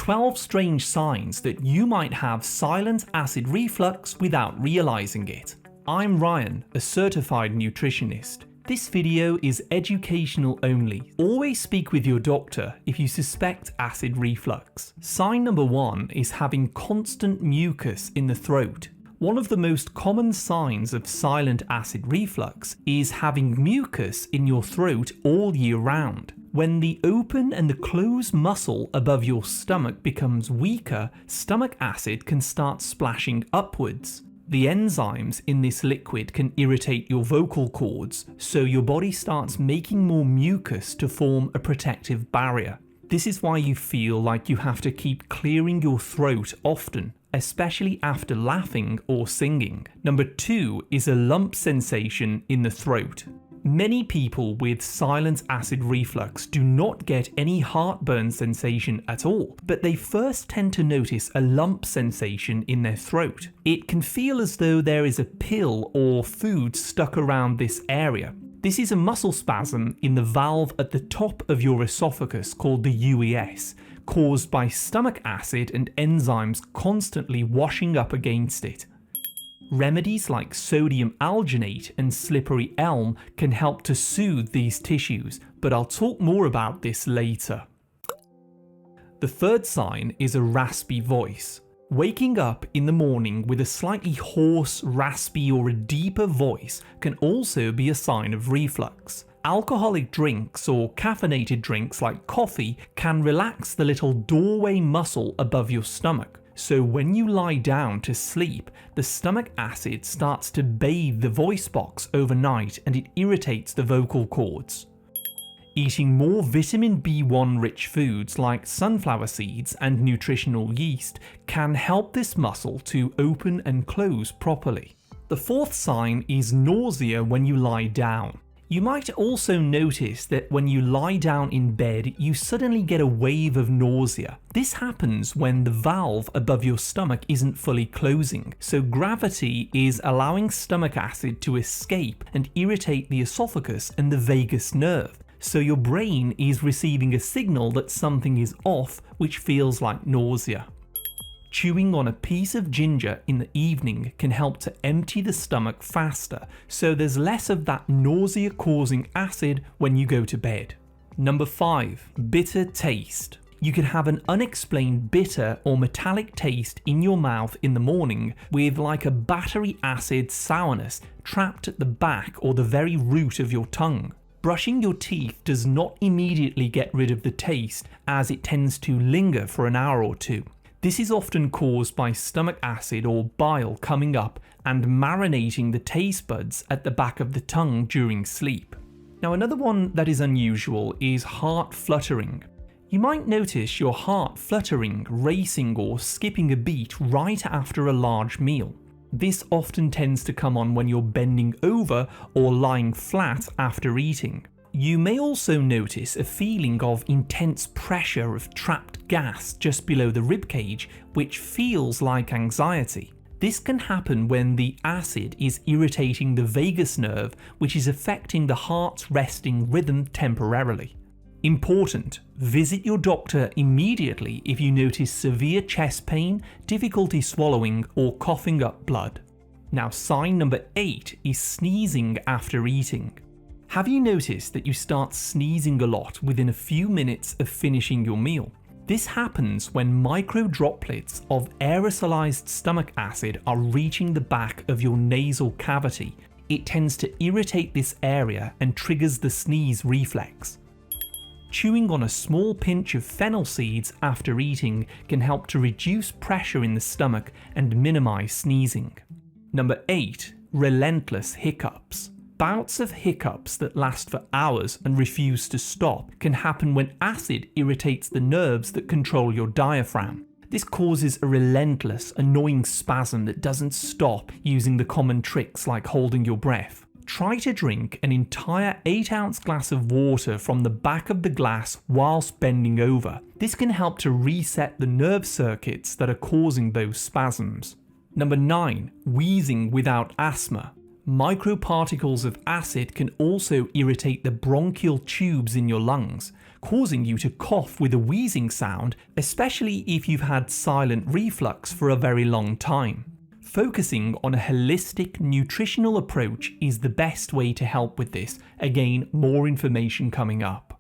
12 strange signs that you might have silent acid reflux without realizing it. I'm Ryan, a certified nutritionist. This video is educational only. Always speak with your doctor if you suspect acid reflux. Sign number 1 is having constant mucus in the throat. One of the most common signs of silent acid reflux is having mucus in your throat all year round. When the open and the close muscle above your stomach becomes weaker, stomach acid can start splashing upwards. The enzymes in this liquid can irritate your vocal cords, so your body starts making more mucus to form a protective barrier. This is why you feel like you have to keep clearing your throat often, especially after laughing or singing. Number 2 is a lump sensation in the throat. Many people with silent acid reflux do not get any heartburn sensation at all, but they first tend to notice a lump sensation in their throat. It can feel as though there is a pill or food stuck around this area. This is a muscle spasm in the valve at the top of your esophagus called the UES, caused by stomach acid and enzymes constantly washing up against it. Remedies like sodium alginate and slippery elm can help to soothe these tissues, but I'll talk more about this later. The third sign is a raspy voice. Waking up in the morning with a slightly hoarse, raspy or a deeper voice can also be a sign of reflux. Alcoholic drinks or caffeinated drinks like coffee can relax the little doorway muscle above your stomach. So when you lie down to sleep, the stomach acid starts to bathe the voice box overnight and it irritates the vocal cords. Eating more vitamin B1 rich foods like sunflower seeds and nutritional yeast can help this muscle to open and close properly. The fourth sign is nausea when you lie down. You might also notice that when you lie down in bed, you suddenly get a wave of nausea. This happens when the valve above your stomach isn't fully closing, so gravity is allowing stomach acid to escape and irritate the esophagus and the vagus nerve. So your brain is receiving a signal that something is off, which feels like nausea. Chewing on a piece of ginger in the evening can help to empty the stomach faster, so there's less of that nausea-causing acid when you go to bed. Number 5. Bitter taste. You can have an unexplained bitter or metallic taste in your mouth in the morning with like a battery acid sourness trapped at the back or the very root of your tongue. Brushing your teeth does not immediately get rid of the taste, as it tends to linger for an hour or two. This is often caused by stomach acid or bile coming up and marinating the taste buds at the back of the tongue during sleep. Now, another one that is unusual is heart fluttering. You might notice your heart fluttering, racing or skipping a beat right after a large meal. This often tends to come on when you're bending over or lying flat after eating. You may also notice a feeling of intense pressure of trapped gas just below the ribcage, which feels like anxiety. This can happen when the acid is irritating the vagus nerve, which is affecting the heart's resting rhythm temporarily. Important: visit your doctor immediately if you notice severe chest pain, difficulty swallowing, or coughing up blood. Now, sign number 8 is sneezing after eating. Have you noticed that you start sneezing a lot within a few minutes of finishing your meal? This happens when micro droplets of aerosolized stomach acid are reaching the back of your nasal cavity. It tends to irritate this area and triggers the sneeze reflex. Chewing on a small pinch of fennel seeds after eating can help to reduce pressure in the stomach and minimize sneezing. Number 8. Relentless hiccups. Bouts of hiccups that last for hours and refuse to stop can happen when acid irritates the nerves that control your diaphragm. This causes a relentless, annoying spasm that doesn't stop, using the common tricks like holding your breath. Try to drink an entire 8-ounce glass of water from the back of the glass whilst bending over. This can help to reset the nerve circuits that are causing those spasms. Number 9. Wheezing without asthma. Microparticles of acid can also irritate the bronchial tubes in your lungs, causing you to cough with a wheezing sound, especially if you've had silent reflux for a very long time. Focusing on a holistic nutritional approach is the best way to help with this. Again, more information coming up.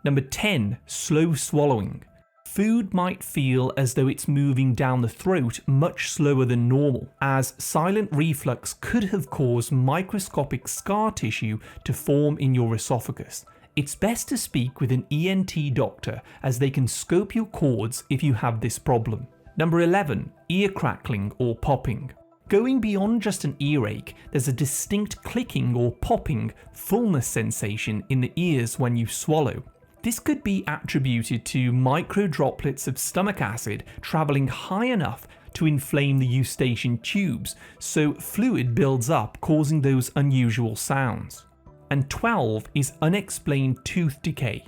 Number 10, slow swallowing. Food might feel as though it's moving down the throat much slower than normal, as silent reflux could have caused microscopic scar tissue to form in your esophagus. It's best to speak with an ENT doctor as they can scope your cords if you have this problem. Number 11, ear crackling or popping. Going beyond just an earache, there's a distinct clicking or popping fullness sensation in the ears when you swallow. This could be attributed to micro droplets of stomach acid travelling high enough to inflame the eustachian tubes, so fluid builds up, causing those unusual sounds. And 12 is unexplained tooth decay.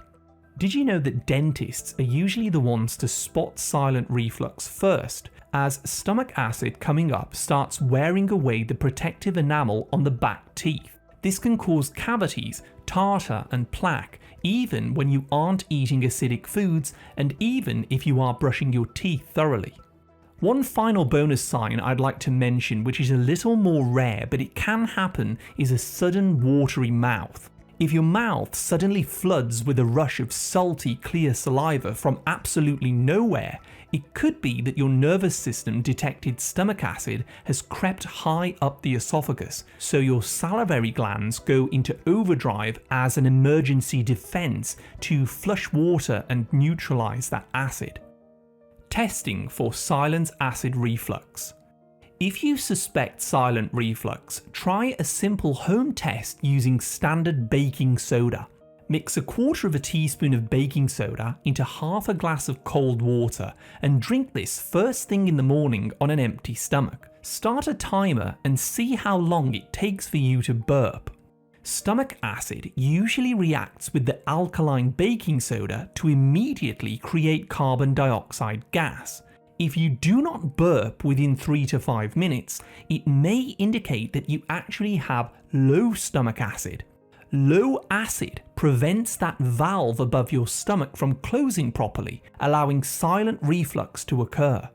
Did you know that dentists are usually the ones to spot silent reflux first, as stomach acid coming up starts wearing away the protective enamel on the back teeth? This can cause cavities, tartar and plaque, even when you aren't eating acidic foods and even if you are brushing your teeth thoroughly. One final bonus sign I'd like to mention, which is a little more rare but it can happen, is a sudden watery mouth. If your mouth suddenly floods with a rush of salty, clear saliva from absolutely nowhere, it could be that your nervous system detected stomach acid has crept high up the esophagus, so your salivary glands go into overdrive as an emergency defense to flush water and neutralize that acid. Testing for silent acid reflux. If you suspect silent reflux, try a simple home test using standard baking soda. Mix 1/4 teaspoon of baking soda into half a glass of cold water and drink this first thing in the morning on an empty stomach. Start a timer and see how long it takes for you to burp. Stomach acid usually reacts with the alkaline baking soda to immediately create carbon dioxide gas. If you do not burp within 3 to 5 minutes, it may indicate that you actually have low stomach acid. Low acid prevents that valve above your stomach from closing properly, allowing silent reflux to occur.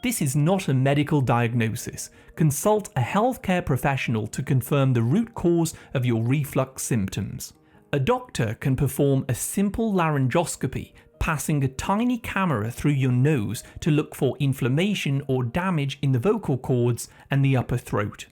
This is not a medical diagnosis. Consult a healthcare professional to confirm the root cause of your reflux symptoms. A doctor can perform a simple laryngoscopy, passing a tiny camera through your nose to look for inflammation or damage in the vocal cords and the upper throat.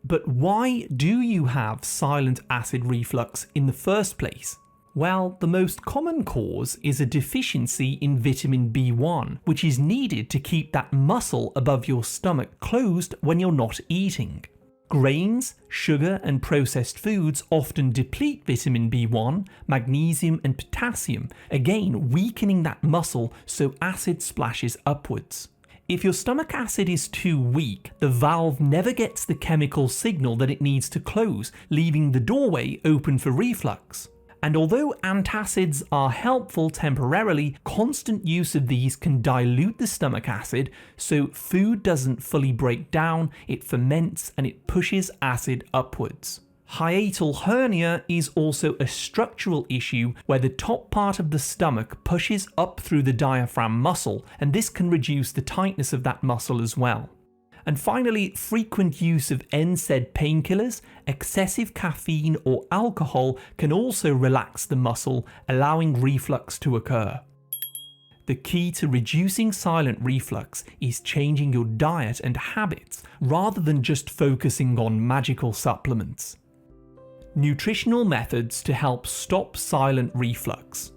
But why do you have silent acid reflux in the first place? Well, the most common cause is a deficiency in vitamin B1, which is needed to keep that muscle above your stomach closed when you're not eating. Grains, sugar and processed foods often deplete vitamin B1, magnesium and potassium, again weakening that muscle so acid splashes upwards. If your stomach acid is too weak, the valve never gets the chemical signal that it needs to close, leaving the doorway open for reflux. And although antacids are helpful temporarily, constant use of these can dilute the stomach acid, so food doesn't fully break down, it ferments and it pushes acid upwards. Hiatal hernia is also a structural issue where the top part of the stomach pushes up through the diaphragm muscle, and this can reduce the tightness of that muscle as well. And finally, frequent use of NSAID painkillers, excessive caffeine or alcohol can also relax the muscle, allowing reflux to occur. The key to reducing silent reflux is changing your diet and habits rather than just focusing on magical supplements. Nutritional methods to help stop silent reflux.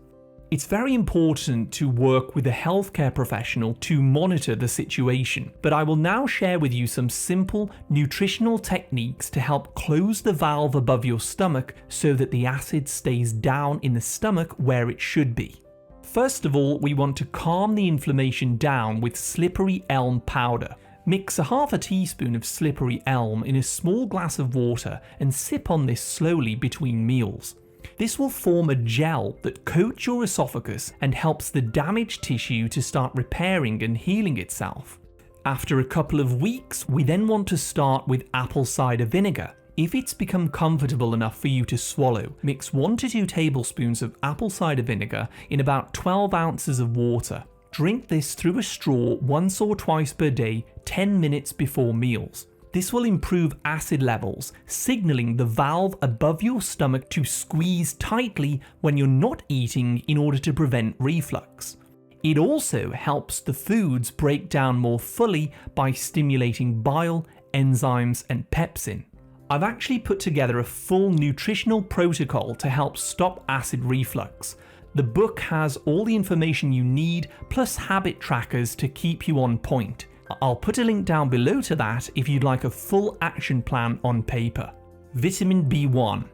It's very important to work with a healthcare professional to monitor the situation, but I will now share with you some simple nutritional techniques to help close the valve above your stomach so that the acid stays down in the stomach where it should be. First of all, we want to calm the inflammation down with slippery elm powder. Mix 1/2 teaspoon of slippery elm in a small glass of water and sip on this slowly between meals. This will form a gel that coats your esophagus and helps the damaged tissue to start repairing and healing itself. After a couple of weeks, we then want to start with apple cider vinegar. If it's become comfortable enough for you to swallow, mix 1 to 2 tablespoons of apple cider vinegar in about 12 ounces of water. Drink this through a straw once or twice per day, 10 minutes before meals. This will improve acid levels, signaling the valve above your stomach to squeeze tightly when you're not eating in order to prevent reflux. It also helps the foods break down more fully by stimulating bile, enzymes, and pepsin. I've actually put together a full nutritional protocol to help stop acid reflux. The book has all the information you need, plus habit trackers to keep you on point. I'll put a link down below to that if you'd like a full action plan on paper. Vitamin B1.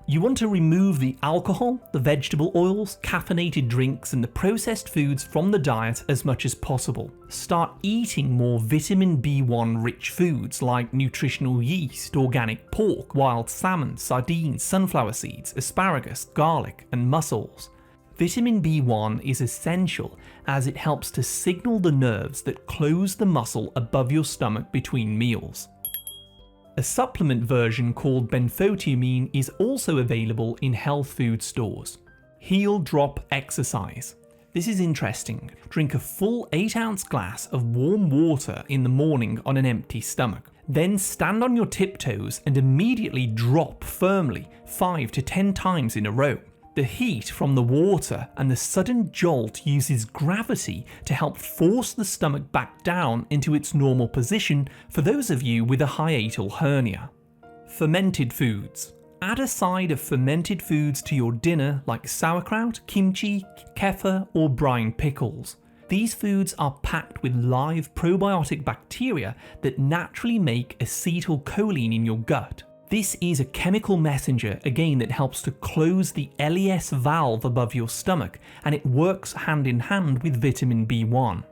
You want to remove the alcohol, the vegetable oils, caffeinated drinks, and the processed foods from the diet as much as possible. Start eating more vitamin B1 rich foods like nutritional yeast, organic pork, wild salmon, sardines, sunflower seeds, asparagus, garlic, and mussels. Vitamin B1 is essential as it helps to signal the nerves that close the muscle above your stomach between meals. A supplement version called benfotiamine is also available in health food stores. Heel drop exercise. This is interesting. Drink a full 8-ounce glass of warm water in the morning on an empty stomach. Then stand on your tiptoes and immediately drop firmly 5 to 10 times in a row. The heat from the water and the sudden jolt uses gravity to help force the stomach back down into its normal position for those of you with a hiatal hernia. Fermented foods. Add a side of fermented foods to your dinner like sauerkraut, kimchi, kefir, or brine pickles. These foods are packed with live probiotic bacteria that naturally make acetylcholine in your gut. This is a chemical messenger, again, that helps to close the LES valve above your stomach, and it works hand in hand with vitamin B1.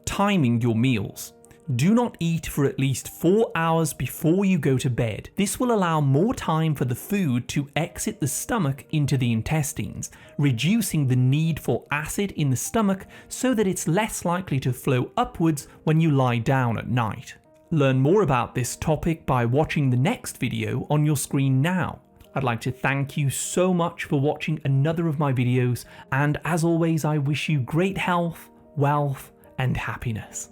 Timing your meals. Do not eat for at least 4 hours before you go to bed. This will allow more time for the food to exit the stomach into the intestines, reducing the need for acid in the stomach so that it's less likely to flow upwards when you lie down at night. Learn more about this topic by watching the next video on your screen now. I'd like to thank you so much for watching another of my videos, and as always, I wish you great health, wealth, and happiness.